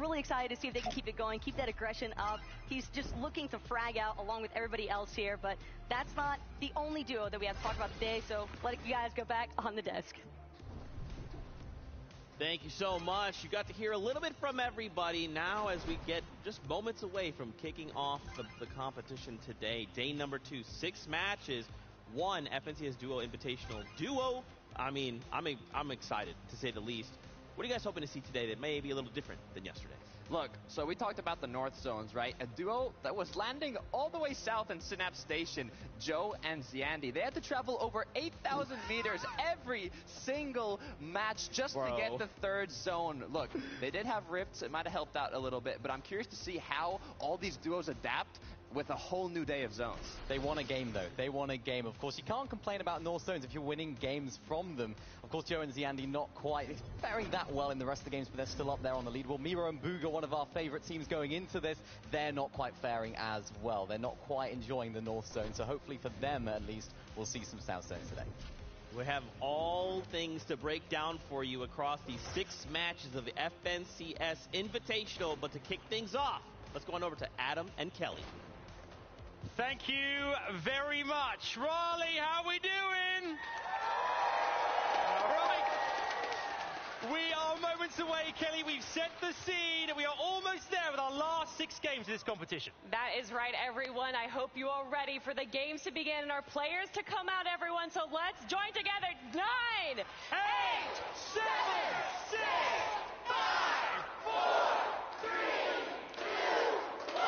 really excited to see if they can keep it going, keep that aggression up. He's just looking to frag out along with everybody else here, but that's not the only duo that we have to talk about today, so let you guys go back on the desk. Thank you so much. You got to hear a little bit from everybody now as we get just moments away from kicking off the competition today. Day number 2, 6 matches, 1 FNCS Duo Invitational Duo. I mean, I'm excited, to say the least. What are you guys hoping to see today that may be a little different than yesterday? Look, so we talked about the North Zones, right? A duo that was landing all the way south in Synapse Station, Joe and Ziandi. They had to travel over 8,000 meters every single match just to get the 3rd zone. Look, they did have rifts. It might have helped out a little bit, but I'm curious to see how all these duos adapt with a whole new day of zones. They won a game, though. They won a game. Of course, you can't complain about North Zones if you're winning games from them. Of course, Joe and Ziandi not quite faring that well in the rest of the games, but they're still up there on the leaderboard. Miro and Booga, one of our favorite teams going into this, they're not quite faring as well. They're not quite enjoying the North Zone, so hopefully for them, at least, we'll see some South Zones today. We have all things to break down for you across these 6 matches of the FNCS Invitational, but to kick things off, let's go on over to Adam and Kelly. Thank you very much. Raleigh, how we doing? All right. We are moments away, Kelly. We've set the scene. We are almost there with our last 6 games of this competition. That is right, everyone. I hope you are ready for the games to begin and our players to come out, everyone. So let's join together. 9, 8, 7, 6, 5, 4, 3, 2, 1.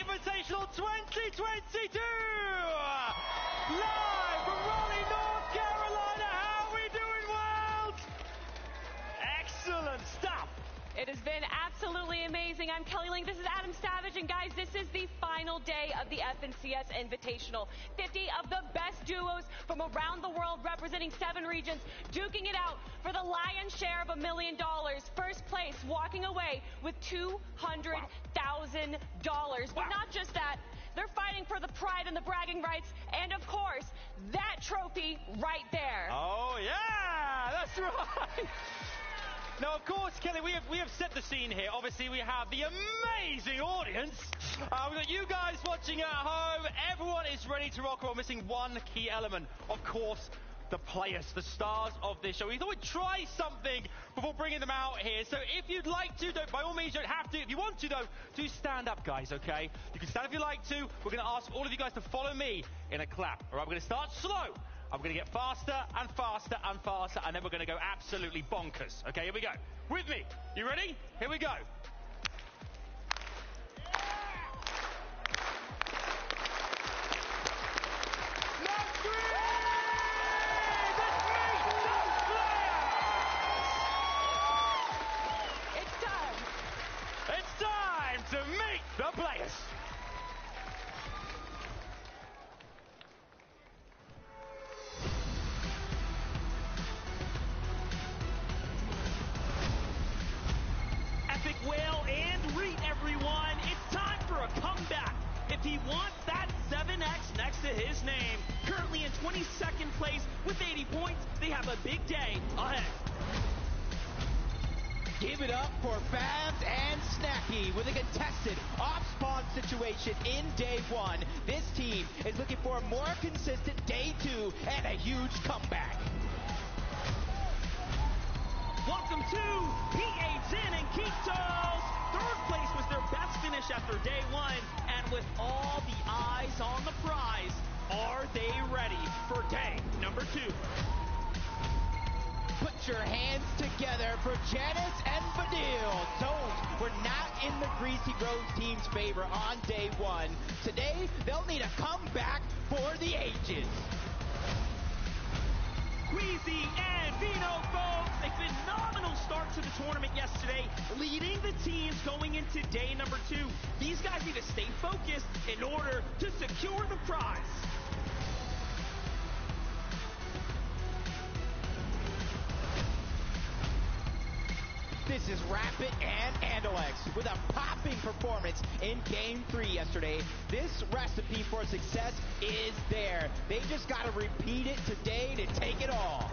Invitational 2022! Live from Raleigh, North Carolina. How are we doing, world? Excellent stuff. It has been absolutely amazing. I'm Kelly Link. This is Adam Savage. And guys, this is the final day of the FNCS Invitational. 50 of the best duos from around the world representing 7 regions, duking it out for the lion's share of $1 million. First place, walking away with $200,000. But not just that, they're fighting for the pride and the bragging rights, and of course, that trophy right there. Oh yeah, that's right. Now, of course, Kelly, we have set the scene here. Obviously, we have the amazing audience. We've got you guys watching at home. Everyone is ready to rock. We're missing one key element. Of course, the players, the stars of this show. We thought we'd try something before bringing them out here. So if you'd like to, by all means, you don't have to. If you want to, though, do stand up, guys, okay? You can stand if you like to. We're going to ask all of you guys to follow me in a clap. All right, we're going to start slow. I'm going to get faster and faster and faster, and then we're going to go absolutely bonkers. Okay, here we go. With me. You ready? Here we go. To meet the players. Epic whale and read, everyone. wants that 7X next to his name. Currently in 22nd place with 80 points. They have a big day ahead. Give it up for Fabs and Snacky with a contested off-spawn situation in day one. This team is looking for a more consistent day two and a huge comeback. Welcome to PH Zin and Kitos. Third place was their best finish after day one, and with all the eyes on the prize, are they ready for day number two? Put your hands together for Janice and Fadil. Zones were not in the Greasy Rose team's favor on day one. Today, they'll need a comeback for the ages. Queasy and Vino folks, a phenomenal start to the tournament yesterday, leading the teams going into day number two. These guys need to stay focused in order to secure the prize. This is Rapid and Andalex with a popping performance in Game 3 yesterday. This recipe for success is there. They just got to repeat it today to take it all.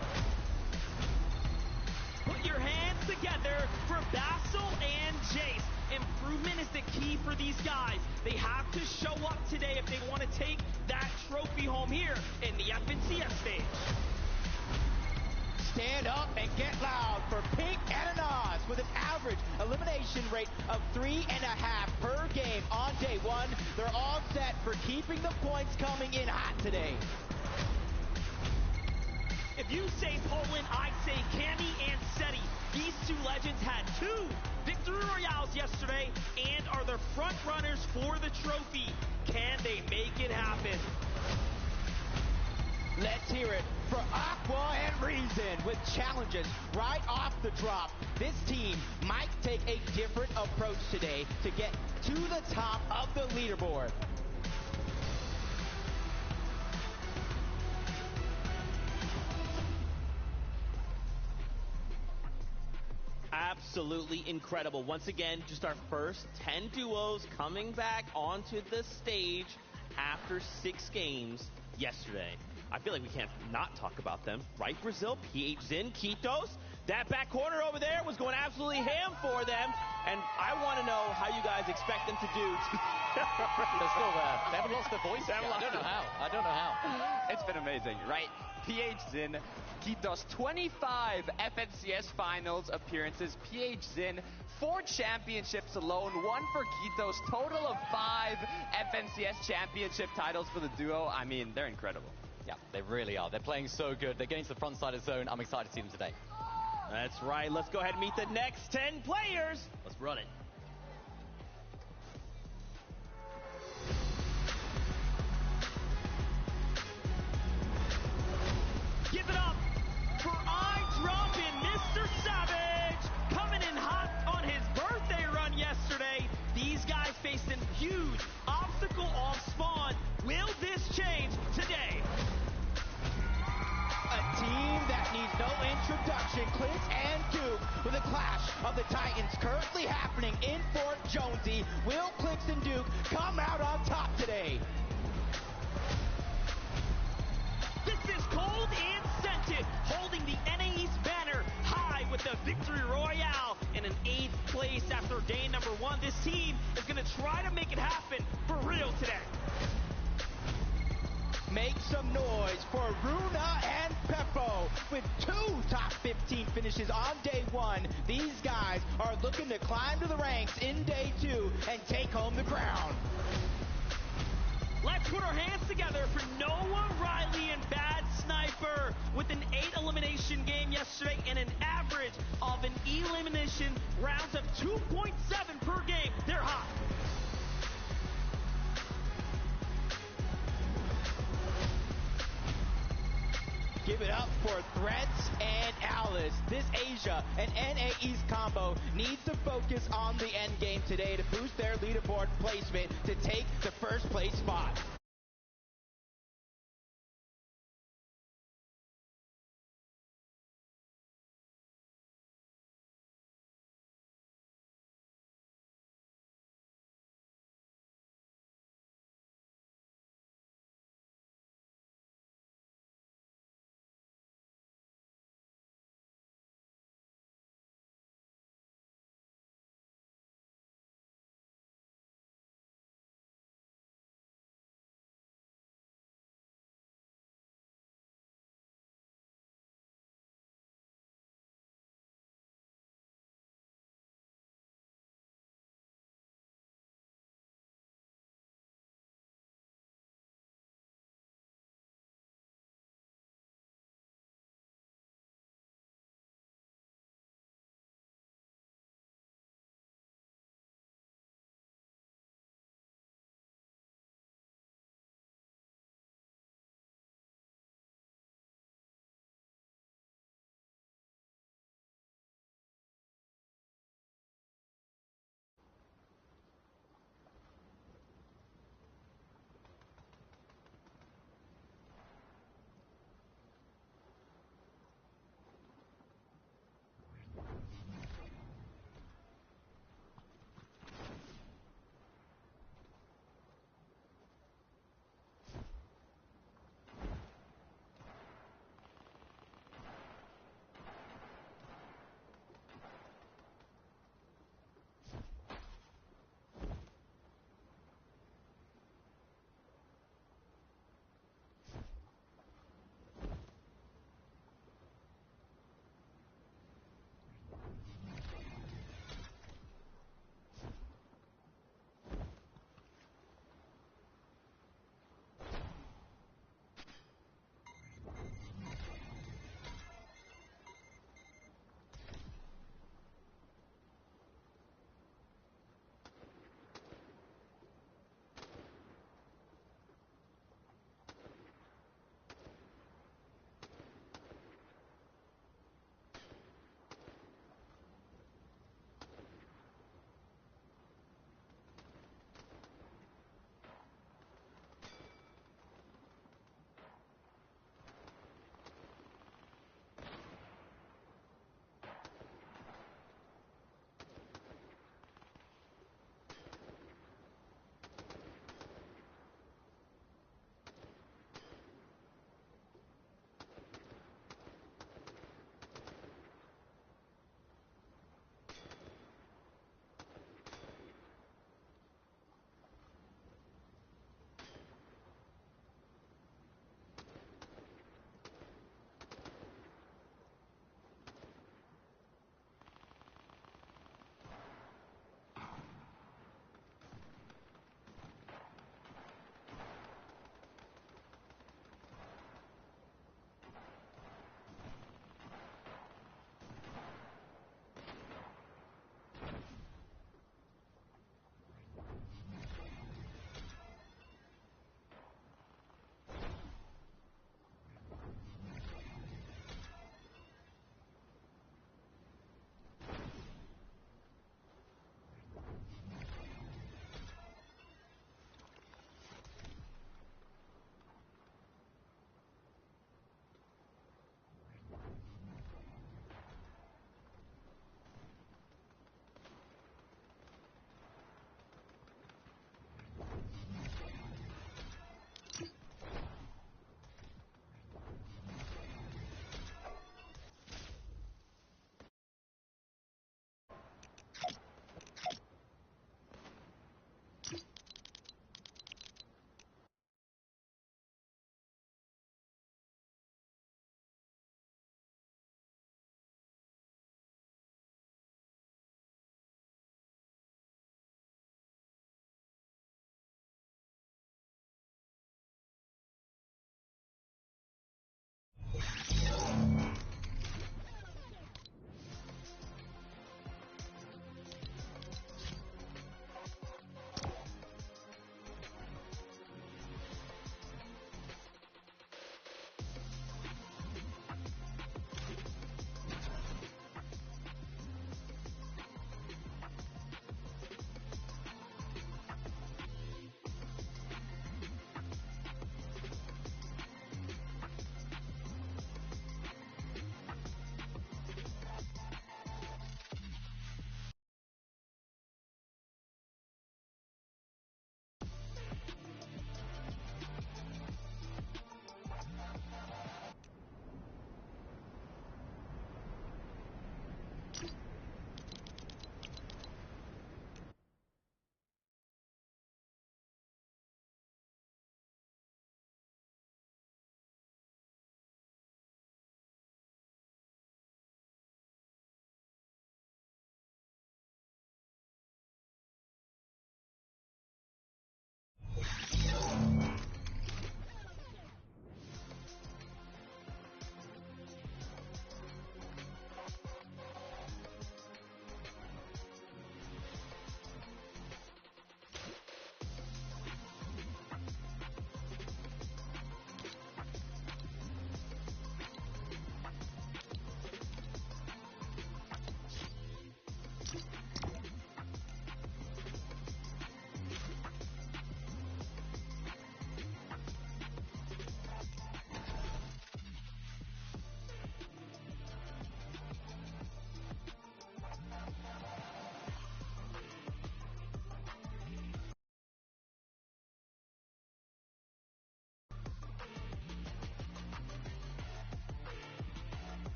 Put your hands together for Basil and Jace. Improvement is the key for these guys. They have to show up today if they want to take that trophy home here in the FNCS stage. Stand up and get loud for Pink and Anaz with an average elimination rate of 3.5 per game on day one. They're all set for keeping the points coming in hot today. If you say Poland, I say Cammy and Seti. These two legends had 2 victory royales yesterday and are the front runners for the trophy. Can they make it happen? Let's hear it for Aqua and Reason with challenges right off the drop. This team might take a different approach today to get to the top of the leaderboard. Absolutely incredible. Once again, just our first 10 duos coming back onto the stage after 6 games yesterday. I feel like we can't not talk about them, right, Brazil? PH Zin, Kitos. That back corner over there was going absolutely ham for them, and I want to know how you guys expect them to do. They're still there. They haven't lost their voice yet. I don't know how. It's been amazing, right? PH Zin, Kitos, 25 FNCS finals appearances. PH Zin, 4 championships alone, 1 for Kitos, total of 5 FNCS championship titles for the duo. I mean, they're incredible. Yeah, they really are. They're playing so good. They're getting to the front side of the zone. I'm excited to see them today. That's right. Let's go ahead and meet the next 10 players. Let's run it. Give it up for eye-dropping Mr. Savage, coming in hot on his birthday run yesterday. These guys faced a huge obstacle off spawn. Will this change today? A team that needs no introduction, Clint and Duke, with a clash of the Titans currently happening in Fort Jonesy. Will Clint and Duke come out on top today? This is Cold Incentive, holding the NA East banner high with the Victory Royale in an 8th place after day number 1. This team is going to try to make it happen for real today. Make some noise for Runa and Peppo with 2 top 15 finishes on day 1. These guys are looking to climb to the ranks in day 2 and take home the crown. Let's put our hands together for Noah Riley and Bad Sniper with an 8 elimination game yesterday and an average of an elimination rounds of 2.7 per game. They're hot. Give it up for Threats and Alice. This Asia and NA East combo needs to focus on the end game today to boost their leaderboard placement to take the first place spot.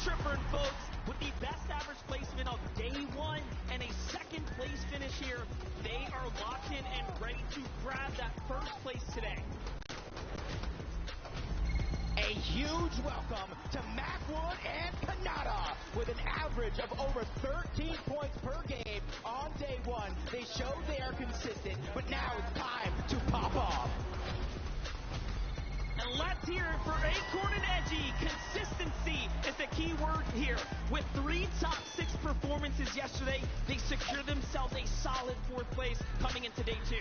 tripping, folks. With the best average placement of day one and a second place finish here, they are locked in and ready to grab that first place today. A huge welcome to Macwood and Kanata with an average of over 13 points per game on day one. They showed they are consistent, but now it's time to pop off. And let's hear it for Acorn and Edgy. Consistency is the key word here. With 3 top 6 performances yesterday, they secured themselves a solid 4th place coming into day 2.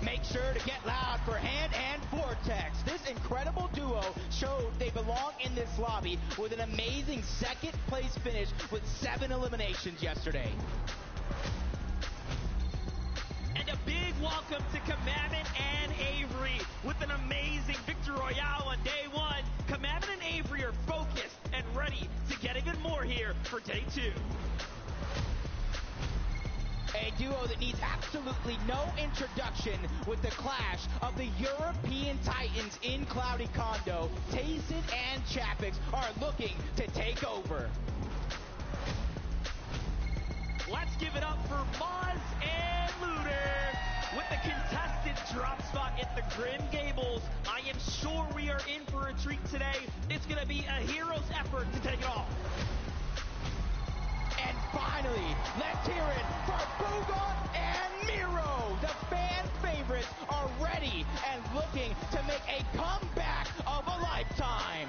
Make sure to get loud for Hand and Vortex. This incredible duo showed they belong in this lobby with an amazing 2nd place finish with 7 eliminations yesterday. And a big welcome to Commandment and Avery with an amazing Victor Royale on day 1. Commandment and Avery are focused and ready to get even more here for day 2. A duo that needs absolutely no introduction with the clash of the European Titans in Cloudy Condo. Tayson and Chapix are looking to take over. Let's give it up for Moz and Looter with the contested drop spot at the Grim Gables. I am sure we are in for a treat today. It's going to be a hero's effort to take it off. And finally, let's hear it for Booga and Miro. The fan favorites are ready and looking to make a comeback of a lifetime.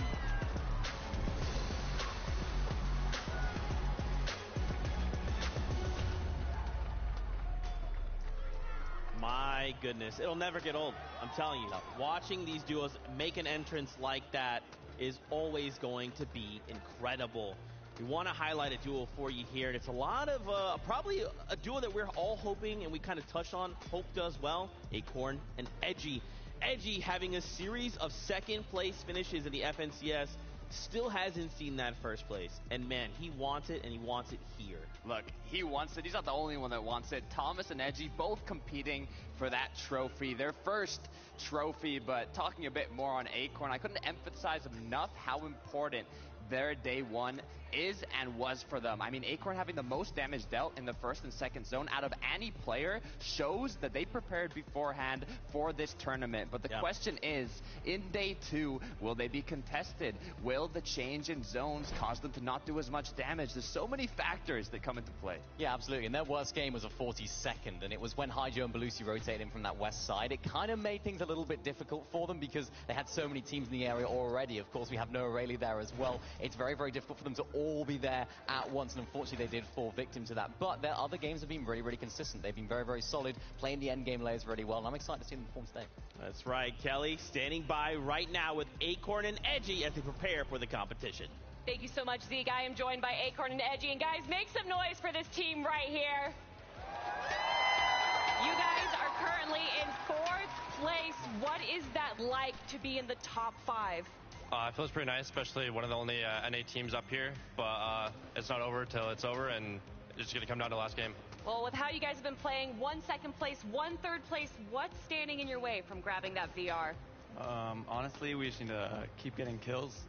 My goodness, it'll never get old. I'm telling you, watching these duos make an entrance like that is always going to be incredible. We want to highlight a duo for you here, and it's a lot of, probably a duo that we're all hoping, and we kind of touched on, Hope does well, Acorn and Edgy. Edgy having a series of 2nd place finishes in the FNCS, still hasn't seen that 1st place. And man, he wants it, and he wants it here. Look, he wants it. He's not the only one that wants it. Thomas and Edgy both competing for that trophy, their first trophy. But talking a bit more on Acorn, I couldn't emphasize enough how important their day 1 is and was for them. I mean, Acorn having the most damage dealt in the 1st and 2nd zone out of any player shows that they prepared beforehand for this tournament. But the question is, in day 2, will they be contested? Will the change in zones cause them to not do as much damage? There's so many factors that come into play. Yeah, absolutely. And their worst game was a 42nd, and it was when Haijo and Belusi rotated in from that west side. It kind of made things a little bit difficult for them because they had so many teams in the area already. Of course, we have Noah Rayleigh there as well. It's very, very difficult for them to all be there at once, and unfortunately they did fall victim to that. But their other games have been really, really consistent. They've been very, very solid, playing the end game layers really well, and I'm excited to see them perform today. That's right, Kelly, standing by right now with Acorn and Edgy as they prepare for the competition. Thank you so much, Zeke. I am joined by Acorn and Edgy, and guys, make some noise for this team right here. You guys are currently in 4th place. What is that like to be in the top 5? It feels pretty nice, especially one of the only NA teams up here, but it's not over till it's over, and it's going to come down to the last game. Well, with how you guys have been playing, 1 2nd place, 1 3rd place, what's standing in your way from grabbing that VR? Honestly, we just need to keep getting kills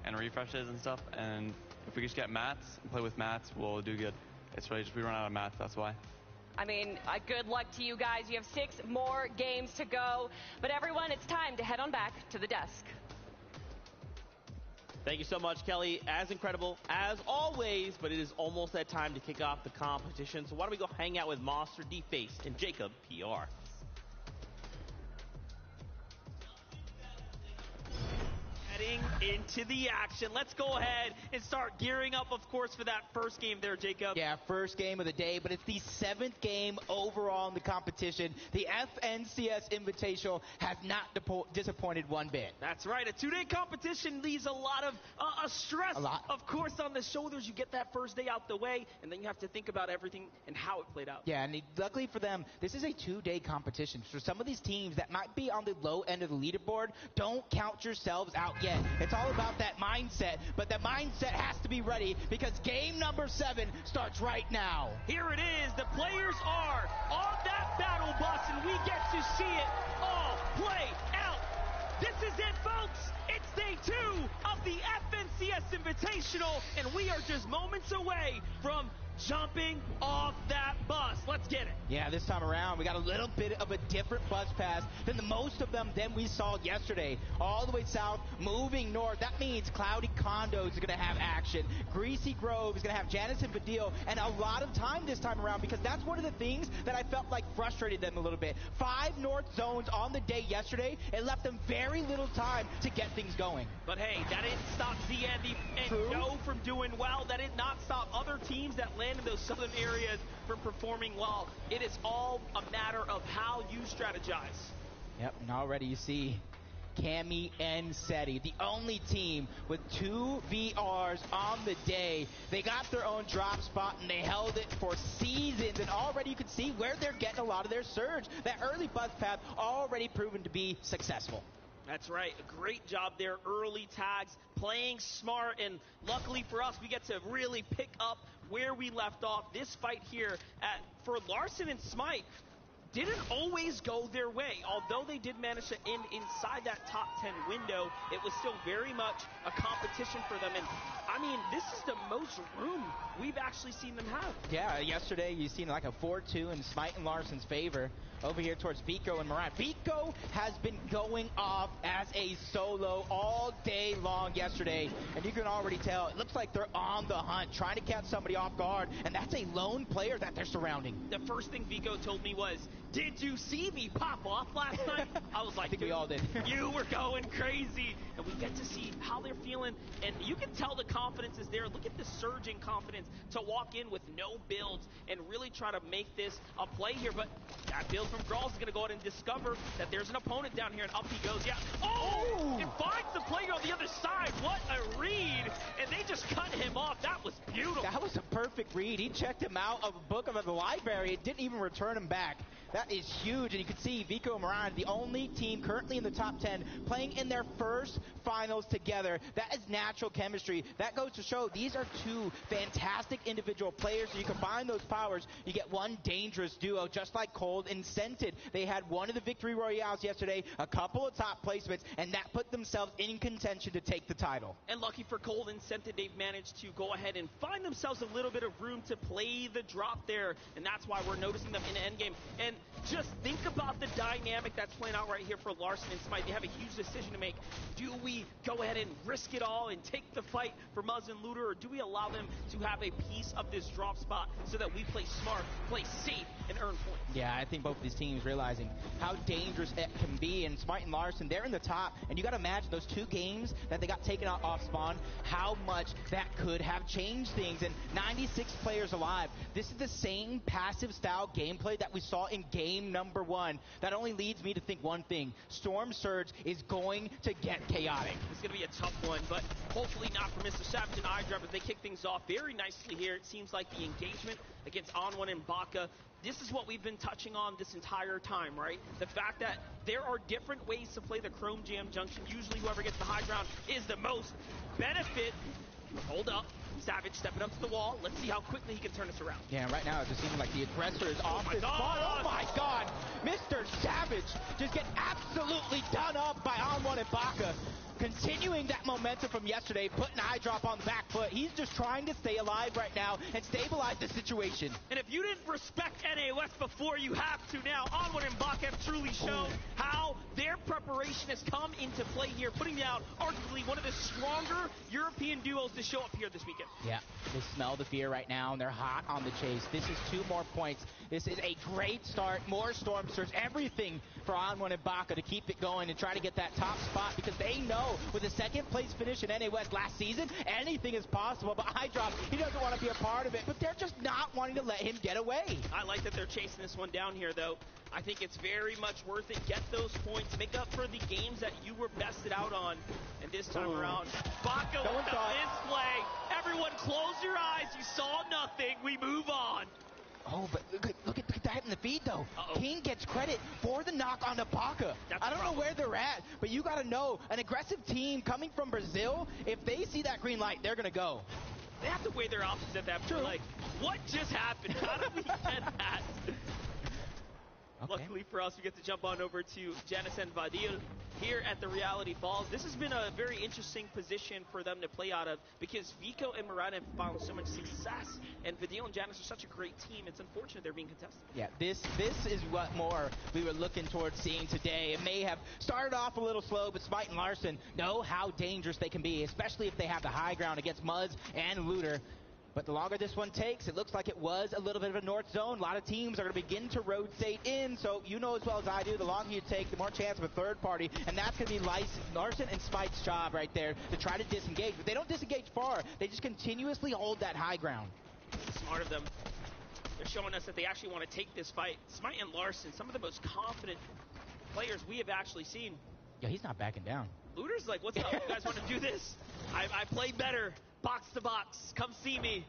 and refreshes and stuff, and if we just get mats and play with mats, we'll do good. It's really just we run out of mats, that's why. I mean, good luck to you guys. You have 6 more games to go, but everyone, it's time to head on back to the desk. Thank you so much, Kelly. As incredible as always, but it is almost that time to kick off the competition. So why don't we go hang out with Monster, D-Face, and Jacob PR. Heading into the action. Let's go ahead and start gearing up, of course, for that first game there, Jacob. Yeah, first game of the day, but it's the 7th game overall in the competition. The FNCS Invitational has not disappointed one bit. That's right. A 2-day competition leaves a lot of stress, of course, on the shoulders. You get that first day out the way, and then you have to think about everything and how it played out. Yeah, and luckily for them, this is a 2-day competition. For some of these teams that might be on the low end of the leaderboard, don't count yourselves out yet. It's all about that mindset, but the mindset has to be ready because game number 7 starts right now. Here it is. The players are on that battle bus, and we get to see it all play out. This is it, folks. It's day 2 of the FNCS Invitational, and we are just moments away from jumping off that bus. Let's get it. Yeah, this time around, we got a little bit of a different bus pass than the most of them than we saw yesterday. All the way south, moving north. That means Cloudy Condos is going to have action. Greasy Grove is going to have Janice and Badil, and a lot of time this time around, because that's one of the things that I felt like frustrated them a little bit. 5 north zones on the day yesterday. It left them very little time to get things going. But hey, that didn't stop Zandy and Joe from doing well. That did not stop other teams that land in those southern areas from performing well. It is all a matter of how you strategize. Yep, and already you see Cammy and Seti, the only team with 2 VRs on the day. They got their own drop spot and they held it for seasons, and already you can see where they're getting a lot of their surge. That early bus path already proven to be successful. That's right. A great job there. Early tags, playing smart, and luckily for us, we get to really pick up where we left off. This fight here for Larson and Smite didn't always go their way. Although they did manage to end inside that top 10 window, it was still very much a competition for them. And I mean, this is the most room we've actually seen them have. Yeah, yesterday you seen like a 4-2 in Smite and Larson's favor. Over here towards Vico and Moran. Vico has been going off as a solo all day long yesterday, and you can already tell it looks like they're on the hunt, trying to catch somebody off guard, and that's a lone player that they're surrounding. The first thing Vico told me was, "Did you see me pop off last night?" I was like, I think we all did. You were going crazy. And we get to see how they're feeling, and you can tell the confidence is there. Look at the surging confidence to walk in with no builds and really try to make this a play here. But that build from Grawls is going to go ahead and discover that there's an opponent down here, and up he goes. Yeah. Oh! It finds the player on the other side. What a read. And they just cut him off. That was beautiful. That was a perfect read. He checked him out of a book of the library. It didn't even return him back. That is huge, and you can see Vico and Moran, the only team currently in the top 10, playing in their first finals together. That is natural chemistry. That goes to show these are 2 fantastic individual players. So you combine those powers, you get one dangerous duo, just like Cold and Scented. They had one of the victory royales yesterday, a couple of top placements, and that put themselves in contention to take the title. And lucky for Cold and Scented, they've managed to go ahead and find themselves a little bit of room to play the drop there, and that's why we're noticing them in the endgame. And just think about the dynamic that's playing out right here for Larson and Smite. They have a huge decision to make. Do we go ahead and risk it all and take the fight for Muzz and Looter, or do we allow them to have a piece of this drop spot so that we play smart, play safe, and earn points? Yeah, I think both of these teams realizing how dangerous it can be, and Smite and Larson, they're in the top, and you got to imagine those 2 games that they got taken out off spawn, how much that could have changed things, and 96 players alive. This is the same passive style gameplay that we saw in game number 1. That only leads me to think one thing. Storm Surge is going to get chaotic. It's going to be a tough one, but hopefully not for Mr. Savage and iDrop as they kick things off very nicely here. It seems like the engagement against On1 and Baka, this is what we've been touching on this entire time, right? The fact that there are different ways to play the Chrome Jam Junction. Usually whoever gets the high ground is the most benefit. Hold up. Savage stepping up to the wall. Let's see how quickly he can turn this around. Yeah, right now it just seems like the aggressor is off his spot. Oh my god! Mr. Savage just get absolutely done up by On1 and Baka. Continuing that momentum from yesterday, putting iDrop on the back foot. He's just trying to stay alive right now and stabilize the situation. And if you didn't respect NA West before, you have to now. On1 and Baka have truly shown how their preparation has come into play here, putting down arguably one of the stronger European duos to show up here this weekend. Yeah, they smell the fear right now, and they're hot on the chase. This is 2 more points. This is a great start. More Storm Surge, everything for On1 and Baka to keep it going and try to get that top spot, because they know with a 2nd place finish in NA West last season, anything is possible. But iDrop, he doesn't want to be a part of it, but they're just not wanting to let him get away. I like that they're chasing this one down here, though. I think it's very much worth it. Get those points. Make up for the games that you were bested out on. And this time around, Baka with the misplay. Everyone close your eyes. You saw nothing. We move on. Oh, but look at that in the feed, though. King gets credit for the knock on the Baka. I don't know where they're at, but you got to know, an aggressive team coming from Brazil, if they see that green light, they're going to go. They have to weigh their options at that point. Like, what just happened? How did we get that? Okay. Luckily for us, we get to jump on over to Janice and Vadil here at the Reality Falls. This has been a very interesting position for them to play out of because Vico and Murata have found so much success, and Vadil and Janice are such a great team. It's unfortunate they're being contested. Yeah, this is what more we were looking towards seeing today. It may have started off a little slow, but Smite and Larson know how dangerous they can be, especially if they have the high ground against Muzz and Looter. But the longer this one takes, it looks like it was a little bit of a north zone. A lot of teams are going to begin to rotate in, so you know as well as I do, the longer you take, the more chance of a third party, and that's going to be Larson and Smite's job right there to try to disengage. But they don't disengage far. They just continuously hold that high ground. Smart of them. They're showing us that they actually want to take this fight. Smite and Larson, some of the most confident players we have actually seen. Yeah, he's not backing down. Looter's like, what's up? You guys want to do this? I play better. Box to box. Come see me.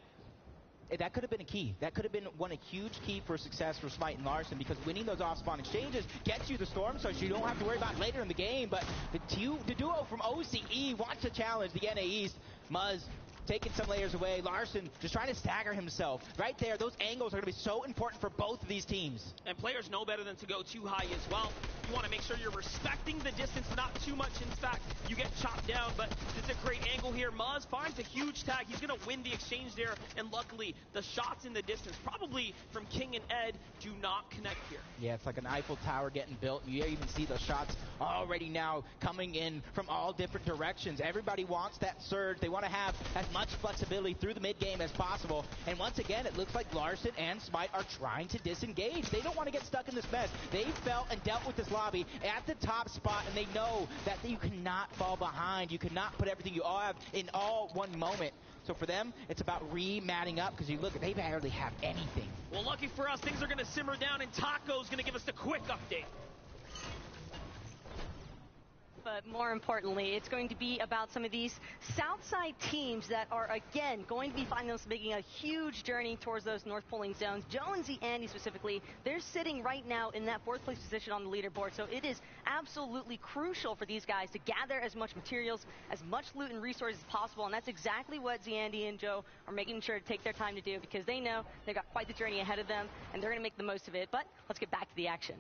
That could have been a key. That could have been a huge key for success for Smite and Larson, because winning those off-spawn exchanges gets you the storm, so you don't have to worry about it later in the game. But the duo from OCE wants to challenge the NA East. Muzz taking some layers away. Larson just trying to stagger himself. Right there, those angles are going to be so important for both of these teams. And players know better than to go too high as well. You want to make sure you're respecting the distance, not too much. In fact, you get chopped down, but it's a great angle here. Muzz finds a huge tag. He's going to win the exchange there, and luckily, the shots in the distance, probably from King and Ed, do not connect here. Yeah, it's like an Eiffel Tower getting built. You even see the shots already now coming in from all different directions. Everybody wants that surge. They want to have as much flexibility through the mid-game as possible. And once again, it looks like Larson and Smite are trying to disengage. They don't want to get stuck in this mess. They felt and dealt with this lobby at the top spot, and they know that you cannot fall behind. You cannot put everything you have in all one moment. So for them, it's about re-matting up, because you look, they barely have anything. Well, lucky for us, things are going to simmer down, and Taco's going to give us the quick update. But more importantly, it's going to be about some of these Southside teams that are, again, going to be finding themselves making a huge journey towards those North Pulling zones. Joe and Andy specifically, they're sitting right now in that 4th place position on the leaderboard. So it is absolutely crucial for these guys to gather as much materials, as much loot and resources as possible. And that's exactly what Andy and Joe are making sure to take their time to do, because they know they've got quite the journey ahead of them, and they're going to make the most of it. But let's get back to the action.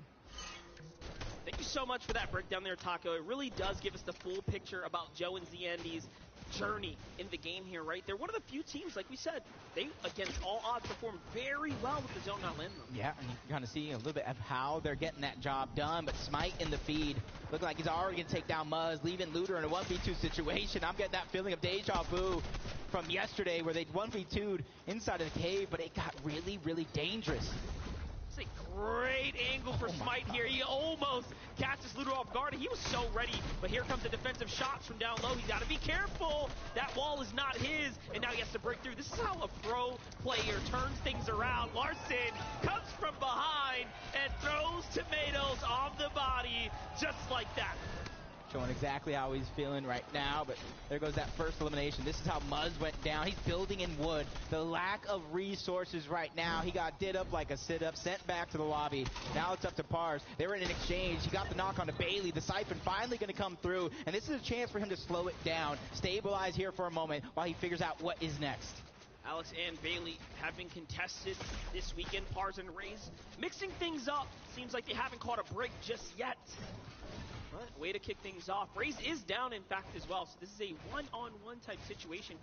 Thank you so much for that breakdown there, Taco. It really does give us the full picture about Joe and Zandy's journey in the game here, right? They're one of the few teams, like we said, they, against all odds, perform very well with the zone not landing them. Yeah, and you're kind of seeing a little bit of how they're getting that job done, but Smite in the feed, looking like he's already going to take down Muzz, leaving Looter in a 1v2 situation. I'm getting that feeling of deja vu from yesterday where they 1v2'd inside of the cave, but it got really, really dangerous. It's a great angle for Smite here. He almost catches Looter off guard. He was so ready, but here comes the defensive shots from down low. He's got to be careful. That wall is not his, and now he has to break through. This is how a pro player turns things around. Larson comes from behind and throws tomatoes on the body just like that. Showing exactly how he's feeling right now, but there goes that first elimination. This is how Muzz went down. He's building in wood. The lack of resources right now. He got did up like a sit-up, sent back to the lobby. Now it's up to Pars. They were in an exchange. He got the knock on to Bailey. The Siphon finally going to come through, and this is a chance for him to slow it down, stabilize here for a moment while he figures out what is next. Alex and Bailey have been contested this weekend. Pars and Raze mixing things up. Seems like they haven't caught a break just yet. But way to kick things off. Raze is down, in fact, as well. So this is a one-on-one type situation.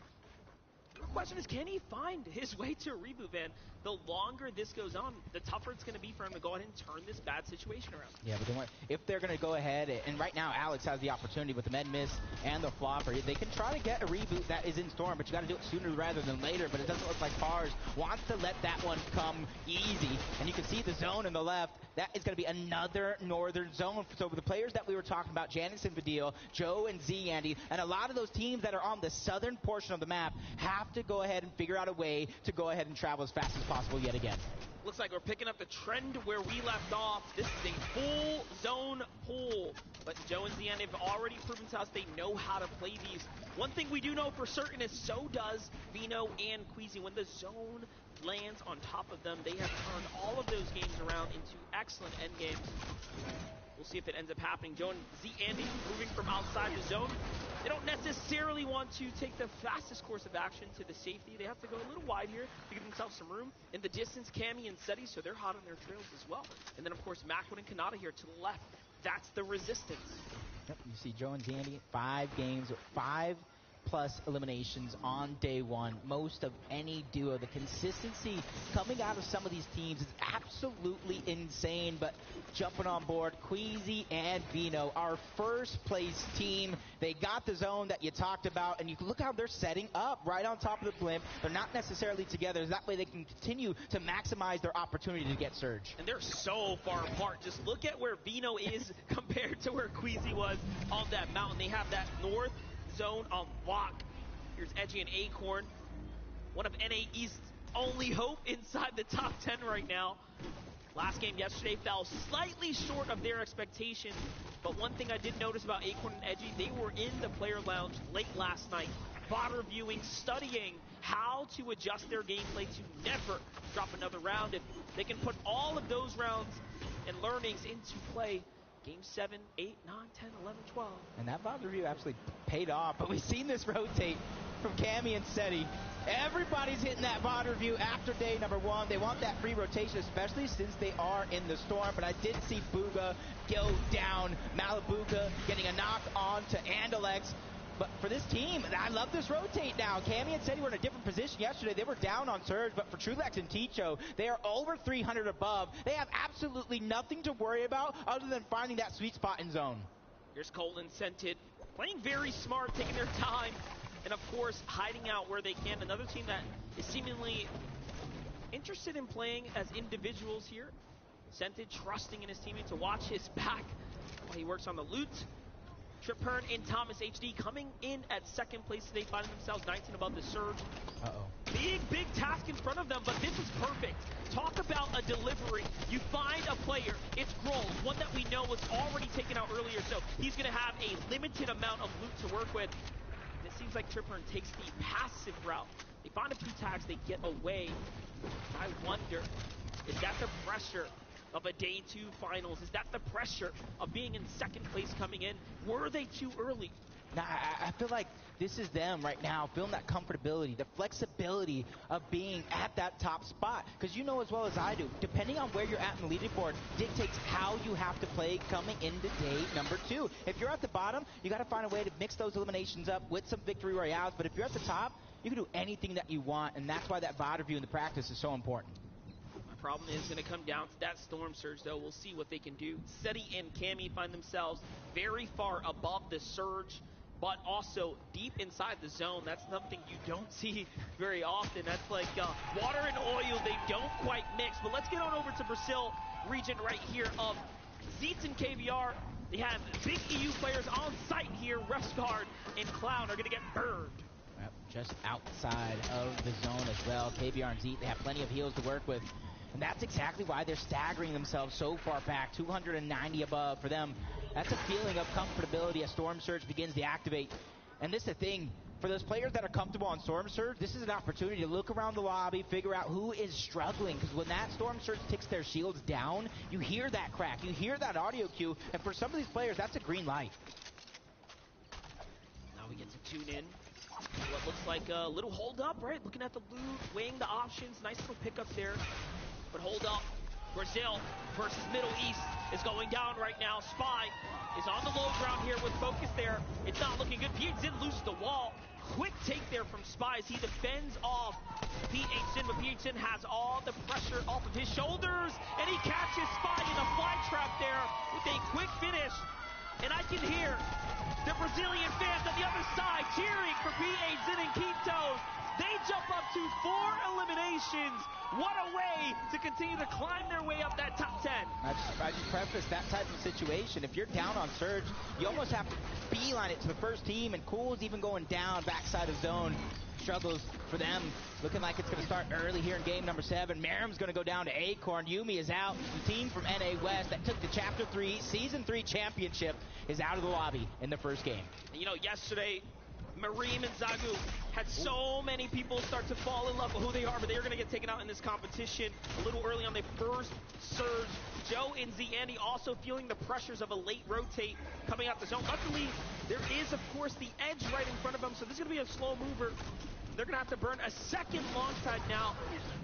The question is, can he find his way to a reboot, Van? The longer this goes on, the tougher it's going to be for him to go ahead and turn this bad situation around. Yeah, but if they're going to go ahead, and right now Alex has the opportunity with the med miss and the flopper, they can try to get a reboot that is in storm, but you got to do it sooner rather than later. But it doesn't look like Pars wants to let that one come easy. And you can see the zone in the left. That is going to be another northern zone. So the players that we were talking about, Janice and Vadil, Joe and Andy, and a lot of those teams that are on the southern portion of the map have to go ahead and figure out a way to go ahead and travel as fast as possible yet again. Looks like we're picking up the trend where we left off. This is a full zone pull. But Joe and Zian have already proven to us they know how to play these. One thing we do know for certain is so does Vino and Queasy. When the zone lands on top of them. They have turned all of those games around into excellent end games. We'll see if it ends up happening. Joe and Andy moving from outside the zone. They don't necessarily want to take the fastest course of action to the safety. They have to go a little wide here to give themselves some room. In the distance, Cammy and Seti, so they're hot on their trails as well. And then, of course, Macwood and Kanata here to the left. That's the resistance. Yep, you see Joe and Zandy, 5 games, 5+ eliminations on day 1, most of any duo. The consistency coming out of some of these teams is absolutely insane, but jumping on board, Queasy and Vino, our first place team. They got the zone that you talked about, and you can look how they're setting up right on top of the blimp. They're not necessarily together, that way they can continue to maximize their opportunity to get Surge. And they're so far apart. Just look at where Vino is compared to where Queasy was on that mountain. They have that north zone on lock. Here's Edgy and Acorn, one of NA East's only hope inside the top 10 right now. Last game yesterday fell slightly short of their expectations, but one thing I did notice about Acorn and Edgy, they were in the player lounge late last night, bot reviewing, studying how to adjust their gameplay to never drop another round. If they can put all of those rounds and learnings into play, Game 7, 8, 9, 10, 11, 12. And that VOD review actually paid off, but we've seen this rotate from Cammy and Seti. Everybody's hitting that VOD review after day number 1. They want that free rotation, especially since they are in the storm. But I did see Booga go down. Malibuga getting a knock on to Andalex. But for this team, I love this rotate now. Cammy and Seti were in a different position yesterday. They were down on Surge, but for Trulex and Ticho, they are over 300 above. They have absolutely nothing to worry about other than finding that sweet spot in zone. Here's Colton Scented, playing very smart, taking their time, and of course, hiding out where they can. Another team that is seemingly interested in playing as individuals here. Scented trusting in his teammate to watch his back while he works on the loot. Trip Hearn and Thomas HD coming in at second place today, finding themselves 19 above the Surge. Big task in front of them, but this is perfect. Talk about a delivery. You find a player, it's Grohl, one that we know was already taken out earlier, so he's going to have a limited amount of loot to work with. And it seems like Trip Hearn takes the passive route. They find a few tags, they get away. I wonder, is that the pressure of a day 2 finals? Is that the pressure of being in second place coming in? Were they too early? Nah, I feel like this is them right now, feeling that comfortability, the flexibility of being at that top spot. Because you know as well as I do, depending on where you're at in the leaderboard dictates how you have to play coming into day number 2. If you're at the bottom, you got to find a way to mix those eliminations up with some victory royales. But if you're at the top, you can do anything that you want, and that's why that VOD review in the practice is so important. Problem is going to come down to that Storm Surge, though. We'll see what they can do. Seti and Cammy find themselves very far above the Surge, but also deep inside the zone. That's something you don't see very often. That's like water and oil. They don't quite mix. But let's get on over to Brazil region right here of Zeets and KVR. They have big EU players on site here. Restguard and Clown are going to get burned. Yep, just outside of the zone as well. KVR and Zeet, they have plenty of heals to work with. And that's exactly why they're staggering themselves so far back, 290 above for them. That's a feeling of comfortability as Storm Surge begins to activate. And this is the thing, for those players that are comfortable on Storm Surge, this is an opportunity to look around the lobby, figure out who is struggling. Because when that Storm Surge ticks their shields down, you hear that crack, you hear that audio cue, and for some of these players, that's a green light. Now we get to tune in. What looks like a little hold up, right? Looking at the loot, weighing the options, nice little pickup there. But hold up, Brazil versus Middle East is going down right now. Spy is on the low ground here with focus there. It's not looking good. PH-Zin loses the wall. Quick take there from Spy as he defends off PH-Zin, but PH-Zin has all the pressure off of his shoulders, and he catches Spy in a fly trap there with a quick finish. And I can hear the Brazilian fans on the other side cheering for PH-Zin and Quito. They jump up to 4 eliminations. What a way to continue to climb their way up that top 10. I just preface that type of situation. If you're down on Surge, you almost have to beeline it to the first team, and Cool's even going down backside of zone. Struggles for them. Looking like it's going to start early here in game number 7. Merrim's going to go down to Acorn. Yumi is out. The team from NA West that took the Chapter 3 Season 3 championship is out of the lobby in the first game. And you know, yesterday, Mareem and Zagu had so many people start to fall in love with who they are, but they are going to get taken out in this competition a little early on their first surge. Joe and Zandy also feeling the pressures of a late rotate coming out the zone. Luckily, there is, of course, the edge right in front of them, so this is going to be a slow mover. They're going to have to burn a second long side now,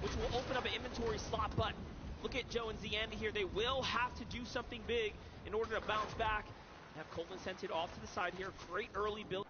which will open up an inventory slot, but look at Joe and Zandy here. They will have to do something big in order to bounce back. Have Coleman sent it off to the side here. Great early build.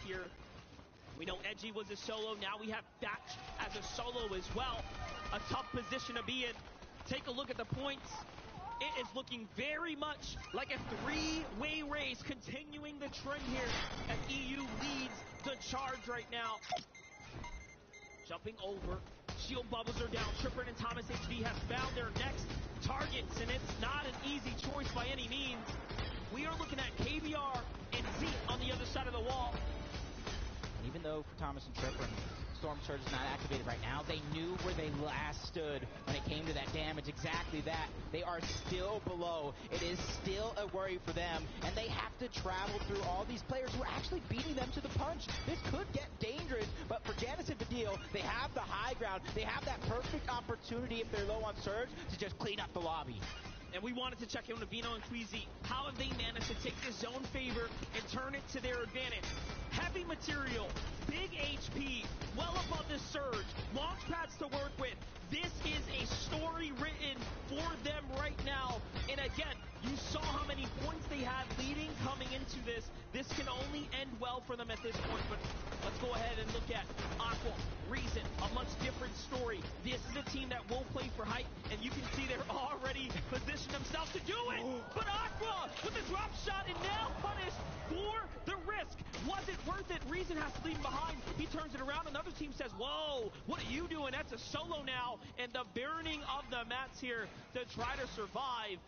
Here. We know Edgy was a solo, now we have Thatch as a solo as well. A tough position to be in. Take a look at the points. It is looking very much like a three-way race, continuing the trend here as EU leads the charge right now. Jumping over, shield bubbles are down. Tripper and Thomas HD have found their next targets, and it's not an easy choice by any means. We are looking at KBR and Z on the other side of the wall. Even though for Thomas and Tripper, Storm Surge is not activated right now, they knew where they last stood when it came to that damage. Exactly that. They are still below. It is still a worry for them, and they have to travel through all these players who are actually beating them to the punch. This could get dangerous, but for Janice and Fadil, they have the high ground. They have that perfect opportunity if they're low on Surge to just clean up the lobby. And we wanted to check in with Vino and Queasy. How have they managed to take the zone favor and turn it to their advantage? Heavy material, big HP, well above the Surge, launch pads to work with. This is a story written for them right now. And again, you saw how many points they had leading coming into this. This can only end well for them at this point. But let's go ahead and look at Aqua, Reason, a much different story. This is a team that will play for height, and you can see they're already positioned themselves to do it. But Aqua with a drop shot and now punished for the risk. Was it worth it? Reason has to leave him behind. He turns it around. Another team says, whoa, what are you doing? That's a solo now. And the burning of the mats here to try to survive.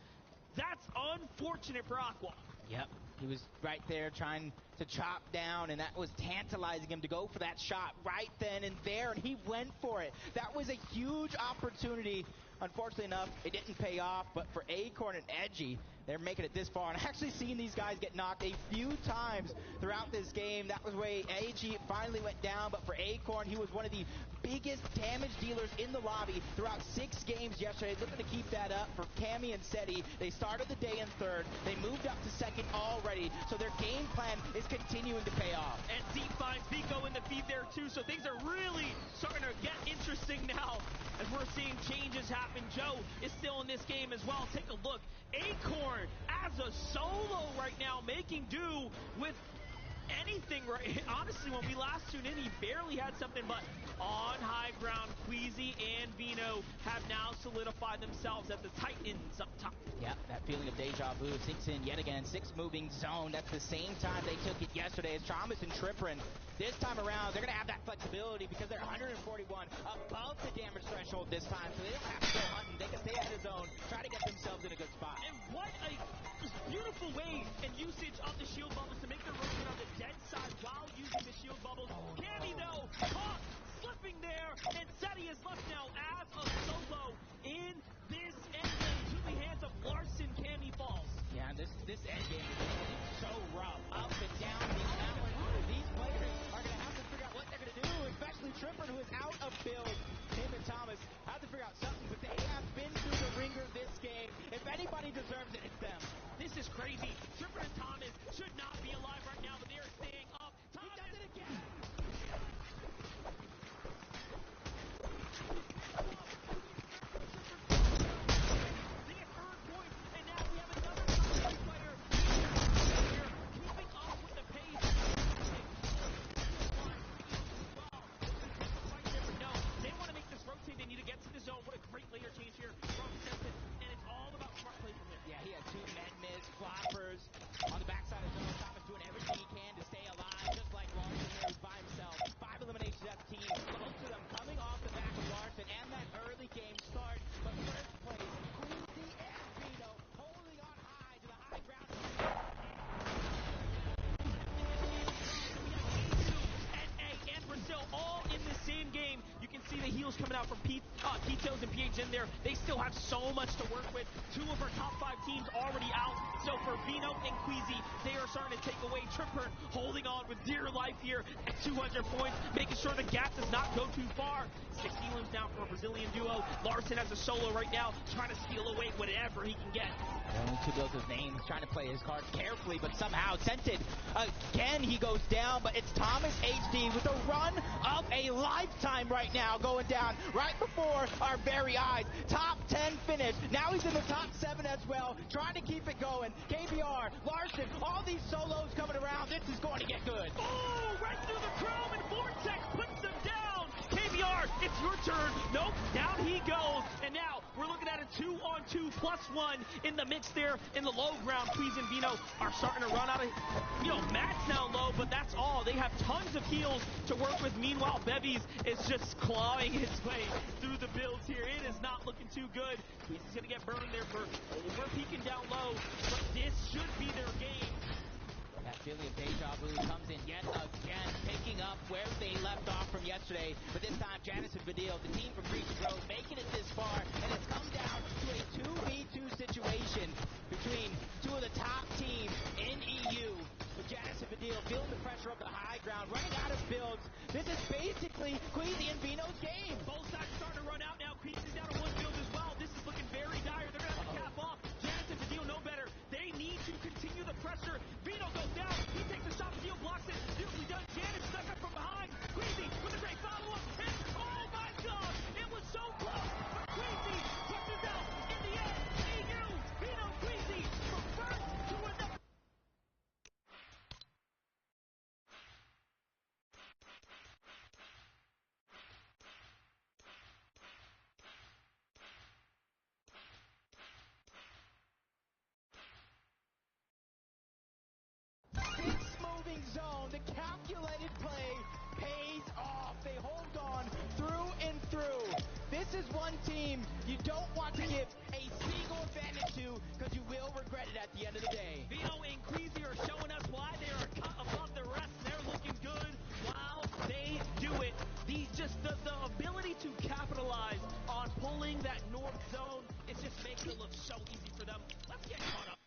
That's unfortunate for Aqua. Yep, he was right there trying to chop down, and that was tantalizing him to go for that shot right then and there, and he went for it. That was a huge opportunity. Unfortunately enough, it didn't pay off, but for Acorn and Edgy, they're making it this far. And I've actually seen these guys get knocked a few times throughout this game. That was where Edgy finally went down, but for Acorn, he was one of the biggest damage dealers in the lobby throughout 6 games yesterday. Looking to keep that up for Cammy and Seti. They started the day in third. They moved up to second already, so their game plan is continuing to pay off. And Zeke finds Vico in the feed there too, so things are really starting to get interesting now as we're seeing changes happen. Joe is still in this game as well. Take a look. Acorn as a solo right now, making do with anything, right? Honestly, when we last tuned in, he barely had something, but on high ground, Queasy and Vino have now solidified themselves as the Titans up top. Yep, that feeling of deja vu sinks in yet again. 6 moving zone. That's the same time they took it yesterday as Thomas and Tripperin. This time around, they're going to have that flexibility because they're 141 above the damage threshold this time, so they don't have to go hunting. They can stay out of zone, try to get themselves in a good spot. And what a beautiful way and usage of the shield bubbles to make their rotation on the dead side while using the shield bubbles. Cammy, though, caught slipping there, and Seti is left now as a solo in this endgame to the hands of Larson. Cammy falls. Yeah, this endgame is so rough, up and down the mountain. These players are going to have to figure out what they're going to do, especially Tripper, who is out of build. Him and Thomas have to figure out something, but they have been through the ringer this game. If anybody deserves it, it's them. This is crazy. Tripper and Thomas should not be alive right now, but they are staying up. Thomas does it again. They have earned points, and now we have another player here keeping up with the pace. No, they want to make this rotate. They need to get to the zone. What a great layer change here from Sensen, and it's all about smart play from him. Yeah, he had 2 med mids, floppers on the backside of zone. Thomas doing everything he can to stay alive, just like Larson here, who's by himself. 5 eliminations as a team. Most of them coming off the back of Larson and that early game start. But first place, Queasy and Vino holding on high to the high ground. And Brazil all in the same game. You can see the heals coming out from Pitos and PH in there. They still have so much to work with. 2 of our top 5 teams already out. So for Vino and Queasy, they are starting to take away. Tripper holding on with dear life here at 200 points, making sure the gap does not go too far. 60 limbs down for a Brazilian duo. Larson has a solo right now, trying to steal away whatever he can get. Only 2 builds his name. He's trying to play his cards carefully, but somehow Scented. Again, he goes down, but it's Thomas HD with a run of a lifetime right now going down right before our very eyes. Top 10 finish. Now he's in the top 7 as well, trying to keep it going. KBR, Larson, all these solos coming around. This is going to get good. Oh, right through the chrome, and Vortex puts them down. KBR, it's your turn. Nope, down he goes. And now we're looking at a 2-on-2 +1 in the mix there in the low ground. Queasy and Vino are starting to run out of, Matt's now low, but that's all. They have tons of heals to work with. Meanwhile, Bevies is just clawing his way through the builds here. It is not looking too good. Queasy's going to get burned there for over peeking down low, but this should be their game. That Jillian Deja Vu comes in yet again, picking up where they left off from yesterday. But this time, Janice and Badil, the team from Greasy Grove, making it this far. And it's come down to a 2v2 situation between two of the top teams in EU. With Janice and Badil feeling the pressure up the high ground, running out of builds. This is basically Queasy and Vino's game. Both sides starting to run out now. Queasy's down to one field as well. This is looking very dire. They're going to have to cap off. Janice and Badil know better. They need to continue the pressure. Vino goes down. He takes a shot. Badil blocks it. Beautifully done. Janice stuck up from behind. Queasy with a great follow-up. And oh my God! It was so close. But Queasy pushes out in the end. EU, Vino, Queasy from first to another. This moving zone, the calculated play pays off. They hold on through and through. This is one team you don't want to give a single advantage to because you will regret it at the end of the day. Vino and Queasy are showing us why they are cut above the rest. They're looking good while they do it. The ability to capitalize on pulling that north zone, it just makes it look so easy for them. Let's get caught up.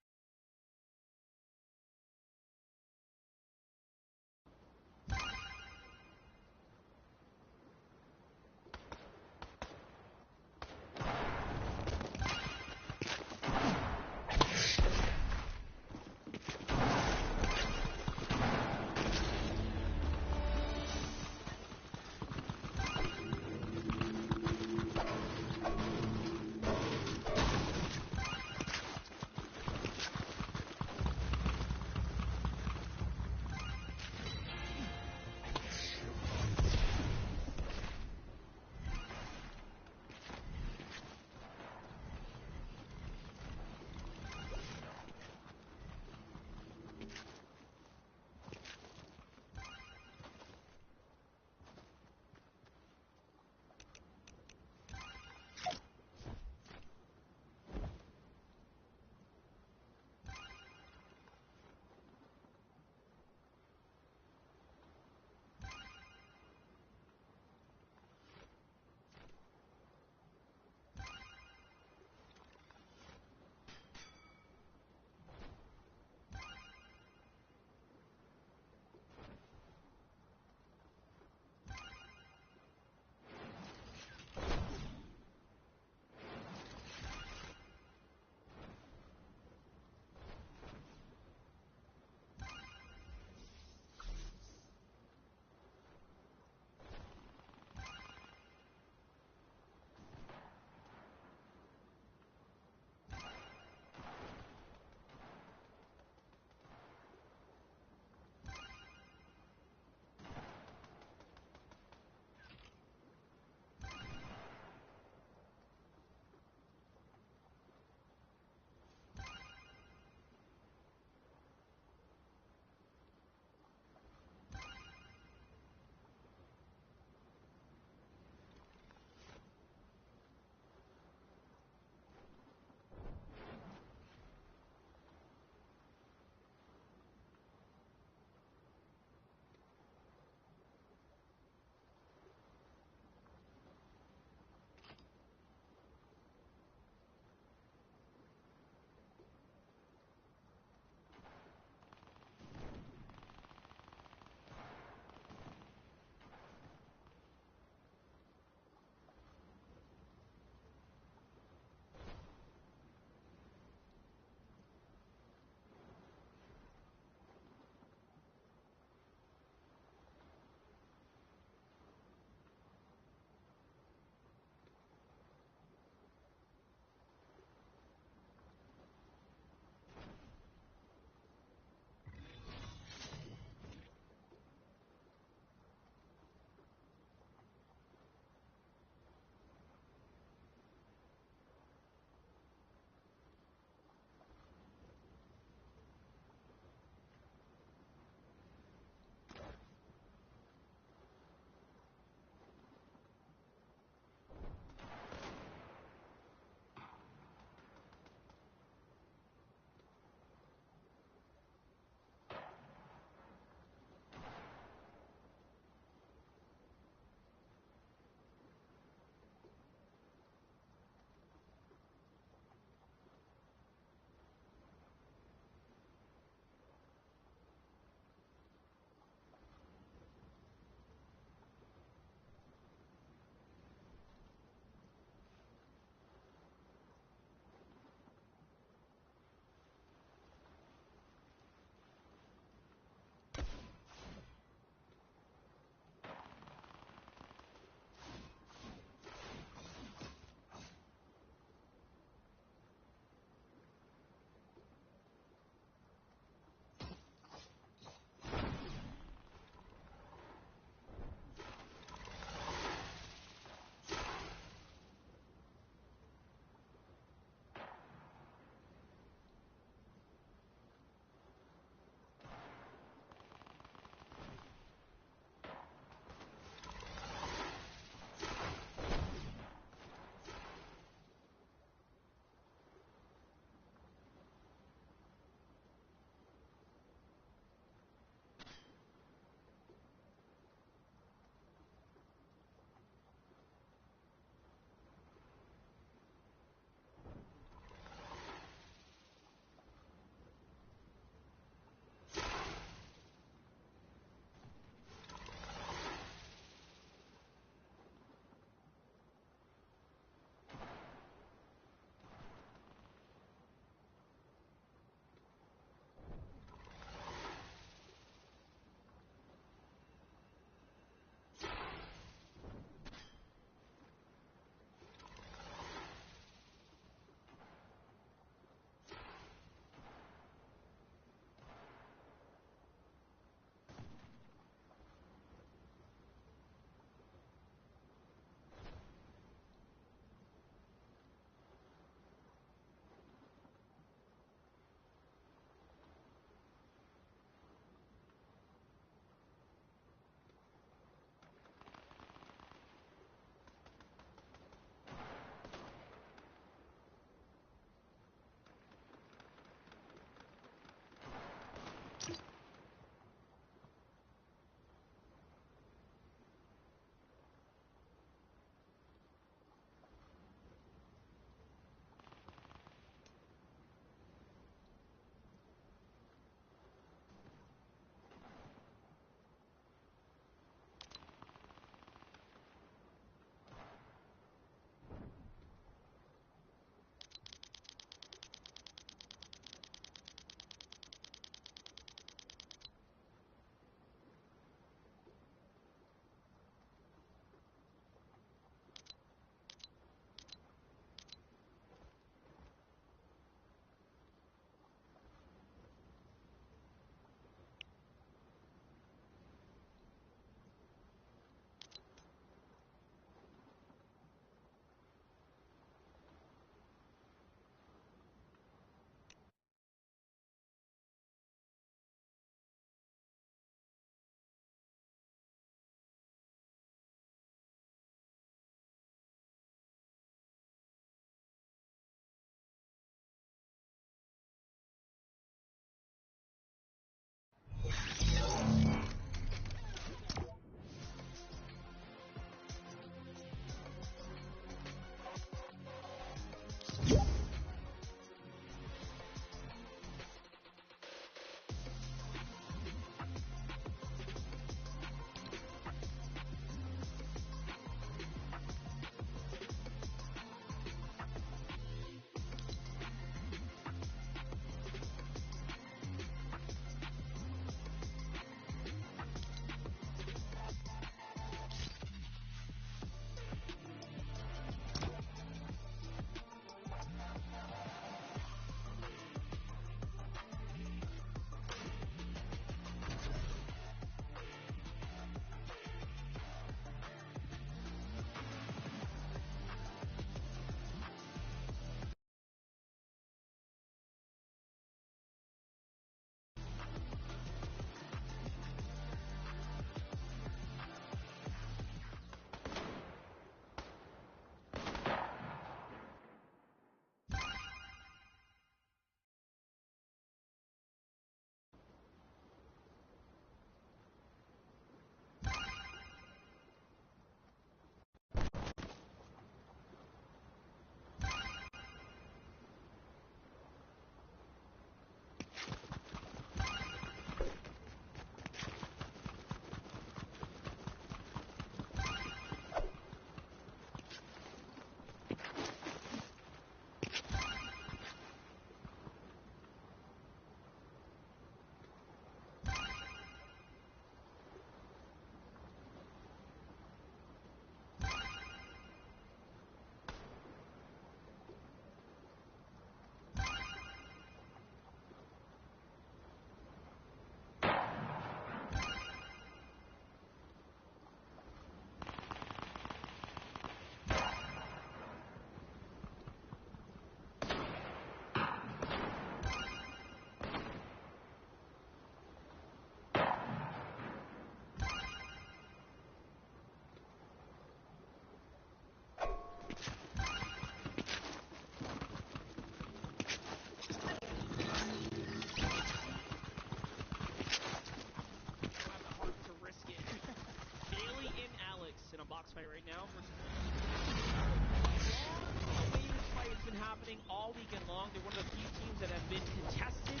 playing all weekend long. They're one of the few teams that have been contested,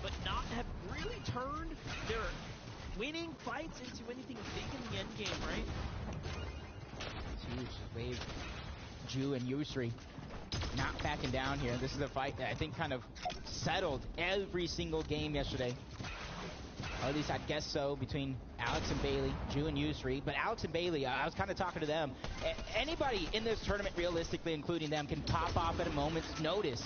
but not have really turned their winning fights into anything big in the end game, right? It's huge. Wave, Ju, and Yusri not backing down here. This is a fight that I think kind of settled every single game yesterday. Or at least I'd guess so, between Alex and Bailey, Ju and Yusri. But Alex and Bailey, I was kind of talking to them. Anybody in this tournament, realistically, including them, can pop off at a moment's notice.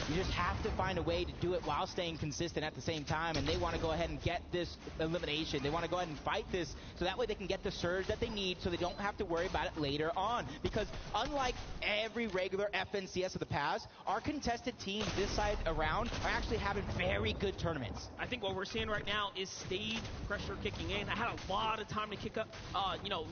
You just have to find a way to do it while staying consistent at the same time, and they want to go ahead and get this elimination. They want to go ahead and fight this so that way they can get the surge that they need so they don't have to worry about it later on. Because unlike every regular FNCS of the past, our contested teams this side around are actually having very good tournaments. I think what we're seeing right now is stage pressure kicking in. I had a lot of time to kick up,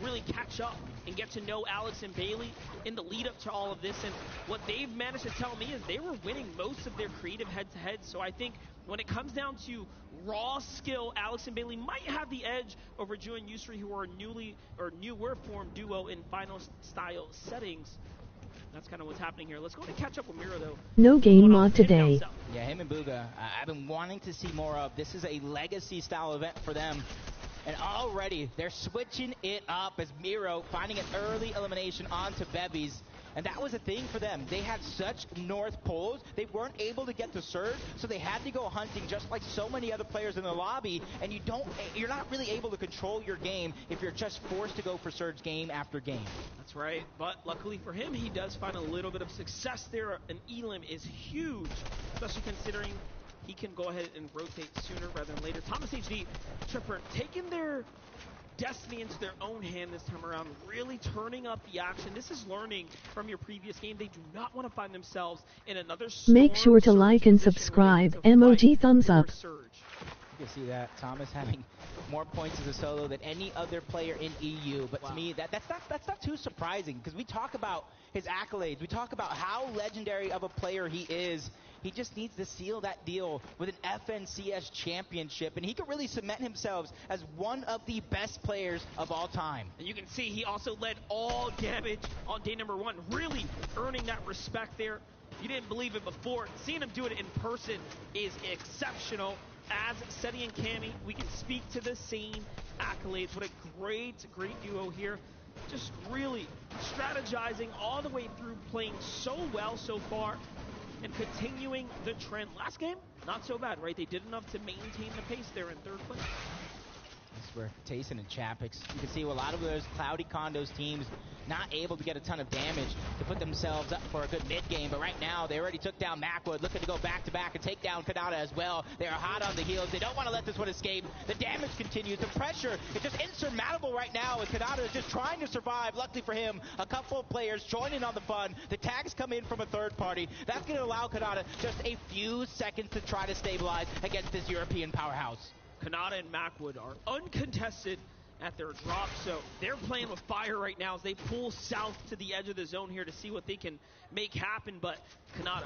really catch up and get to know Alex and Bailey in the lead up to all of this. And what they've managed to tell me is they were winning most of their creative head-to-heads. So I think when it comes down to raw skill, Alex and Bailey might have the edge over Ju and Yusri, who are newer formed duo in final style settings. That's kind of what's happening here. Let's go and catch up with Miro, though. No game mod today. Yeah, him and Booga, I've been wanting to see more of. This is a legacy style event for them. And already they're switching it up as Miro finding an early elimination onto Bebies. And that was a thing for them. They had such north poles, they weren't able to get the surge, so they had to go hunting just like so many other players in the lobby. And you're not really able to control your game if you're just forced to go for surge game after game. That's right. But luckily for him, he does find a little bit of success there. An elim is huge, especially considering he can go ahead and rotate sooner rather than later. Thomas HD, Tripper, taking their destiny into their own hand this time around, really turning up the action. This is learning from your previous game. They do not want to find themselves in another Make sure to like and subscribe. Emoji thumbs up. You can see that Thomas having more points as a solo than any other player in EU. But to me, that's not too surprising, because we talk about his accolades. We talk about how legendary of a player he is. He just needs to seal that deal with an FNCS championship, and he could really cement himself as one of the best players of all time. And you can see he also led all damage on day number 1, really earning that respect there. You didn't believe it before. Seeing him do it in person is exceptional. As Seti and Cammy, we can speak to the same accolades. What a great duo here. Just really strategizing all the way through, playing so well so far, and continuing the trend. Last game, not so bad, right? They did enough to maintain the pace there in 3rd place. That's where Tayson and Chapix, you can see a lot of those Cloudy Condos teams not able to get a ton of damage to put themselves up for a good mid-game. But right now, they already took down Macwood, looking to go back-to-back and take down Kanata as well. They are hot on the heels. They don't want to let this one escape. The damage continues. The pressure is just insurmountable right now as Kanata is just trying to survive. Luckily for him, a couple of players joining on the fun. The tags come in from a third party. That's going to allow Kanata just a few seconds to try to stabilize against this European powerhouse. Kanata and Macwood are uncontested at their drop, so they're playing with fire right now as they pull south to the edge of the zone here to see what they can make happen. But Kanata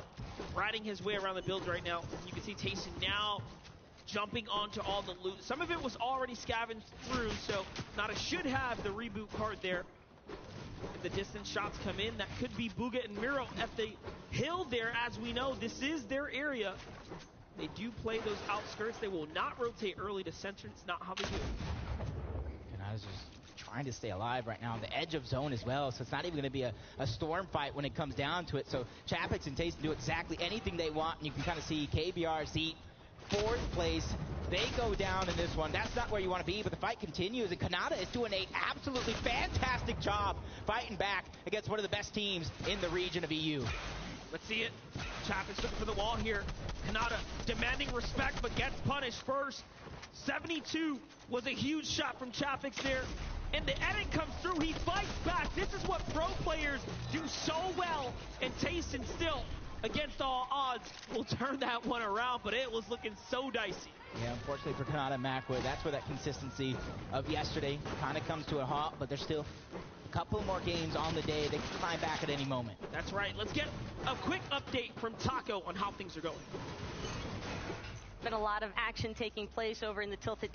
riding his way around the build right now. You can see Tayson now jumping onto all the loot. Some of it was already scavenged through, so Kanata should have the reboot card there. If the distance shots come in, that could be Booga and Miro at the hill there. As we know, this is their area. They do play those outskirts. They will not rotate early to center. It's not how they do it. Kanata's just trying to stay alive right now on the edge of zone as well, so it's not even going to be a storm fight when it comes down to it. So Chapix and Tayson do exactly anything they want, and you can kind of see KBR seat 4th place. They go down in this one. That's not where you want to be, but the fight continues, and Kanata is doing an absolutely fantastic job fighting back against one of the best teams in the region of EU. Let's see it. Chapix looking for the wall here. Kanata demanding respect, but gets punished first. 72 was a huge shot from Chapix there. And the edit comes through. He fights back. This is what pro players do so well. And Tayson still, against all odds, will turn that one around. But it was looking so dicey. Yeah, unfortunately for Kanata and Macwood, that's where that consistency of yesterday kind of comes to a halt. But there's still couple more games on the day. They can climb back at any moment. That's right. Let's get a quick update from Taco on how things are going. Been a lot of action taking place over in the Tilted